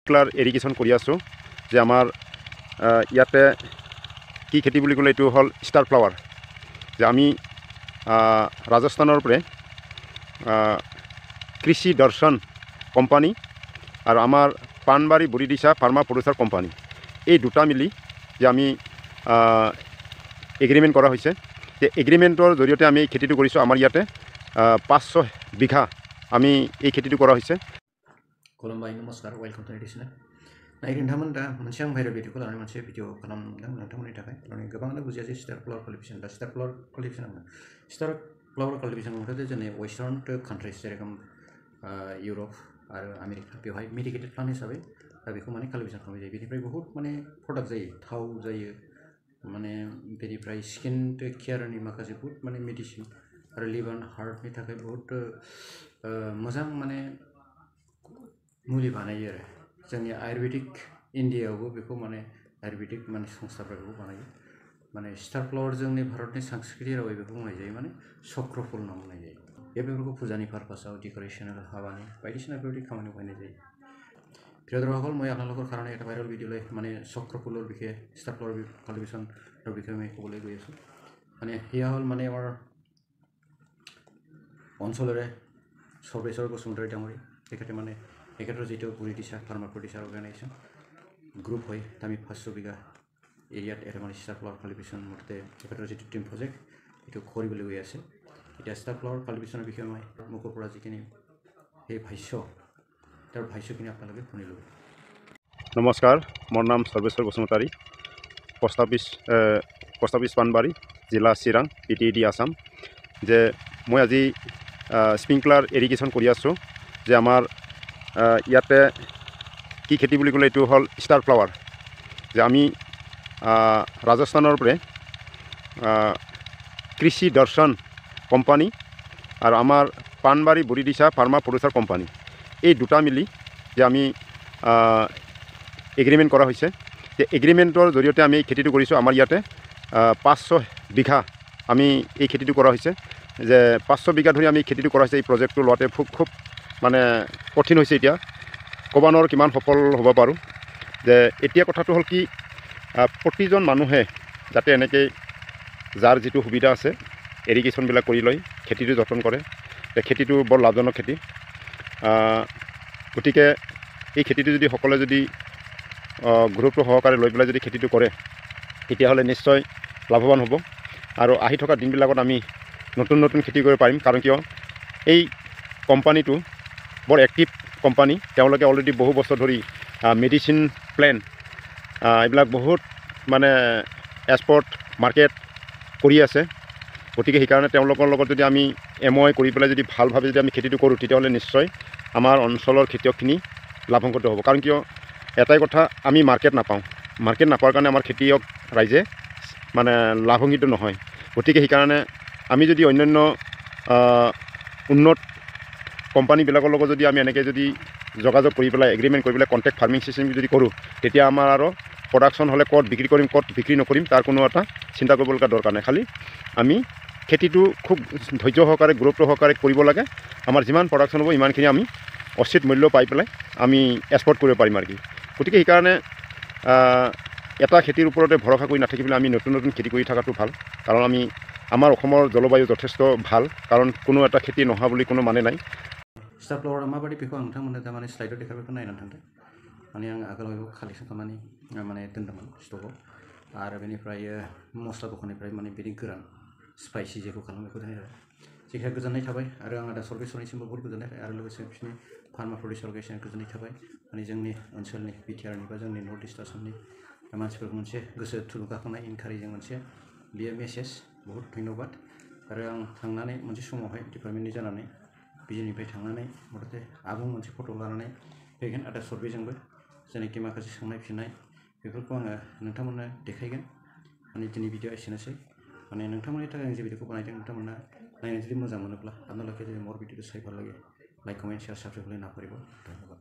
ক্লাৰ irrigation কৰি আছোঁ যে আমাৰ ইয়াতে কি খেতি বুলি ক'লে এইটো হ'ল ষ্টাৰ ফ্লাৱাৰ যে আমি ৰাজস্থানৰ পৰা কৃষি দৰ্শন কোম্পানী আৰু আমাৰ পাণবাৰী বুৰিদিছা ফাৰ্মা প্ৰডিউচাৰ কোম্পানী এই দুটা মিলি যে আমি এগ্ৰিমেণ্ট কৰা হৈছে যে এগ্ৰিমেণ্টৰ জৰিয়তে আমি এই খেতিটো কৰিছোঁ আমাৰ ইয়াতে 500 বিঘা আমি এই খেতিটো কৰা হৈছে खुलुमबाय नमस्कार वेलकम टू मेडिसिनल नोंथांमोन दा मोनसे आं भाइरेल भिडिअ खालामनानै मोनसे भिडिअ खालामदों नोंथांमोननि थाखाय माने गोबाङानो बुजिया जे स्टार फ्लावर कल्टिवेशन दा star flower cultivation star flower cultivation होनोब्ला जोंनि वेस्टार्न कान्ट्रिज जेरखम इउरप आरो आमेरिका बेवहाय मेडिकेटेड प्लान्ट हिसाबै दा बेखौ माने कल्टिवेशन खालामनाय जायो बेनिफ्राय बहुत माने प्रडाक्ट जायो थाव जायो माने बेनिफ्राय स्किन केयारनि माखासे बहुत माने मेडिसिन आरो लिभार हार्टनि थाखाय बहुत मोजां माने मुलि बानायो आरो जोंनि आयुर्वेदिक इन्डियायावबो बेखौ माने आयुर्वेदिक माने संस्थाफोरा बेखौ बानायो माने स्टार फ्लावर जोंनि भारतनि सांस्कृतिक रावै बेखौ बुंनाय जायो माने चक्रफुल होनना बुंनाय जायो बेफोरखौ फुजानि पारपासाव डेक'रेशनेल हाबानि बायदिसिना बेबायदि खामानियाव बाहायनाय जायो প্ৰিয়দৰ্শকসকল মই আপোনালোকৰ কাৰণে এটা ভাইৰেল ভিডিঅ' লৈ মানে চক্ৰফুলৰ বিষয়ে ষ্টাৰ ফ্লাৱাৰ কাল্টিভেশ্যনৰ বিষয়ে মই ক'বলৈ গৈ আছোঁ মানে সেয়া হ'ল মানে আমাৰ অঞ্চলৰে সৰ্বেশ্বৰ বসুমতাৰী ডাঙৰী তেখেতে মানে তেখেতৰ যিটো বুৰিদিছা ফাৰ্মা প্ৰডিউচাৰ অৰ্গেনাইজেশ্যন গ্ৰুপ হয় আমি 500 বিঘা এৰিয়াত এটা মানে ষ্টাৰ ফ্লাৱাৰ কাল্টিভেশ্যন মুঠতে তেখেতৰ যিটো টিম প্ৰজেক্ট এইটো কৰিবলৈ গৈ আছে এতিয়া ষ্টাৰ ফ্লাৱাৰ কাল্টিভেশ্যনৰ বিষয়ে মই মুখৰ পৰা যিখিনি সেই ভাষ্য তাৰ ভাষ্যখিনি আপোনালোকে শুনি ল'ব নমস্কাৰ মোৰ নাম সৰ্বেশ্বৰ বসুমতাৰী পোষ্ট অফিচ পাণবাৰী জিলা চিৰাং PTED আসাম যে মই আজি স্প্ৰিংকলাৰ ইৰিগেশ্যন কৰি আছোঁ যে আমাৰ ইয়াতে কি খেতি বুলি ক'লে এইটো হ'ল ষ্টাৰ ফ্লাৱাৰ যে আমি ৰাজস্থানৰ পৰা কৃষি দৰ্শন কোম্পানী আৰু আমাৰ পাণবাৰী বুৰিদিছা ফাৰ্মা প্ৰডিউচাৰ কোম্পানী এই দুটা মিলি যে আমি এগ্ৰিমেণ্ট কৰা হৈছে যে এগ্ৰিমেণ্টৰ জৰিয়তে আমি এই খেতিটো কৰিছোঁ আমাৰ ইয়াতে 500 বিঘা আমি এই খেতিটো কৰা হৈছে যে 500 বিঘা ধৰি আমি খেতিটো কৰা হৈছে এই প্ৰজেক্টটো লোৱাতে খুব মানে কঠিন হৈছে এতিয়া ক'ব নোৱাৰোঁ কিমান সফল হ'ব পাৰোঁ যে এতিয়া কথাটো হ'ল কি প্ৰতিজন মানুহে যাতে এনেকৈ যাৰ যিটো সুবিধা আছে ইৰিগেশ্যনবিলাক কৰি লয় খেতিটো যতন কৰে খেতিটো বৰ লাভজনক খেতি গতিকে এই খেতিটো যদি সকলোৱে যদি গুৰুত্ব সহকাৰে লৈ পেলাই যদি খেতিটো কৰে তেতিয়াহ'লে নিশ্চয় লাভৱান হ'ব আৰু আহি থকা দিনবিলাকত আমি নতুন খেতি কৰিব পাৰিম কাৰণ কিয় এই কোম্পানীটো বৰ এক্টিভ কোম্পানী তেওঁলোকে অলৰেডি বহু বছৰ ধৰি মেডিচিন প্লেন এইবিলাক বহুত মানে এক্সপৰ্ট মাৰ্কেট কৰি আছে গতিকে সেইকাৰণে তেওঁলোকৰ লগত যদি আমি MOI কৰি পেলাই যদি ভালভাৱে যদি আমি খেতিটো কৰোঁ তেতিয়াহ'লে নিশ্চয় আমাৰ অঞ্চলৰ খেতিয়কখিনি লাভান্বিত হ'ব কাৰণ কিয় এটাই কথা আমি মাৰ্কেট নাপাৱাৰ কাৰণে আমাৰ খেতিয়ক ৰাইজে মানে লাভান্বিত নহয় গতিকে সেইকাৰণে আমি যদি অন্যান্য উন্নত কোম্পানীবিলাকৰ লগত যদি আমি এনেকৈ যদি যোগাযোগ কৰি পেলাই এগ্ৰিমেণ্ট কৰি পেলাই কণ্টেক্ট ফাৰ্মিং চিষ্টেম যদি কৰোঁ তেতিয়া আমাৰ আৰু প্ৰডাকশ্যন হ'লে ক'ত বিক্ৰী কৰিম ক'ত বিক্ৰী নকৰিম তাৰ কোনো এটা চিন্তা কৰিবলগীয়া দৰকাৰ নাই খালি আমি খেতিটো খুব ধৈৰ্য সহকাৰে গুৰুত্ব সহকাৰে কৰিব লাগে আমাৰ যিমান প্ৰডাকশ্যন হ'ব ইমানখিনি আমি উচিত মূল্য পাই পেলাই আমি এক্সপৰ্ট কৰিব পাৰিম আৰু কি গতিকে সেইকাৰণে এটা খেতিৰ ওপৰতে ভৰসা কৰি নাথাকি পেলাই আমি নতুন খেতি কৰি থকাটো ভাল কাৰণ আমাৰ অসমৰ জলবায়ু যথেষ্ট ভাল কাৰণ কোনো এটা খেতি নোহোৱা বুলি কোনো মানে নাই स्टार फ्लावारा माबायदि बेखौ आं नोंथांमोननो दा माने स्लाइडआव देखायबाय नायनानै थांदो माने आं आगोलाव बेखौ कालेक्सन खालामनानै माने दोन्दोंमोन स्टकआव आरो बेनिफ्राय मस्ला दखाननिफ्राय माने बिदि गोरान स्पाइसि जेखौ खालामो बेखौ दोननाय जेखाय गोजोननाय थाबाय आरो आं दा सर्वेसरनिसिमबो बहुत गोजोननाय थाबाय आरो लोगोसे बिसोरनि फार्मा प्रडिउसार अर्गेनाइजेसन गोजोननाय थाबाय माने जोंनि ओनसोलनि BTRनि बा जोंनि नर्थ इस्ट आसामनि मानसिफोरखौ मोनसे गोसो थुलुंगाखांनाय इनकारेजिं मोनसे बेयो मेसेज बहुत धन्यबाद आरो आं थांनानै मोनसे समावहाय डिपार्टमेन्टनि जानानै बिजनिफ्राय थांनानै मथथे आबुं मोनसे फट' लानानै फैगोन आरो सर्वेजोंबो जेनाखि माखासे सोंनाय फिननाय बेफोरखौ आङो नोंथांमोननो देखायगोन माने दिनै भिडिअ एसेनोसै माने नोंथांमोननि थाखाय आं जे भिडिअखौ बानायदों नोंथांमोना नायनो जुदि मोजां मोनोब्ला আপোনালোকে যদি মোৰ ভিডিঅ'টো চাই ভাল লাগে লাইক কমেণ্ট শ্বেয়াৰ সাবস্ক্ৰাইব কৰি নাপাহৰিব ধন্যবাদ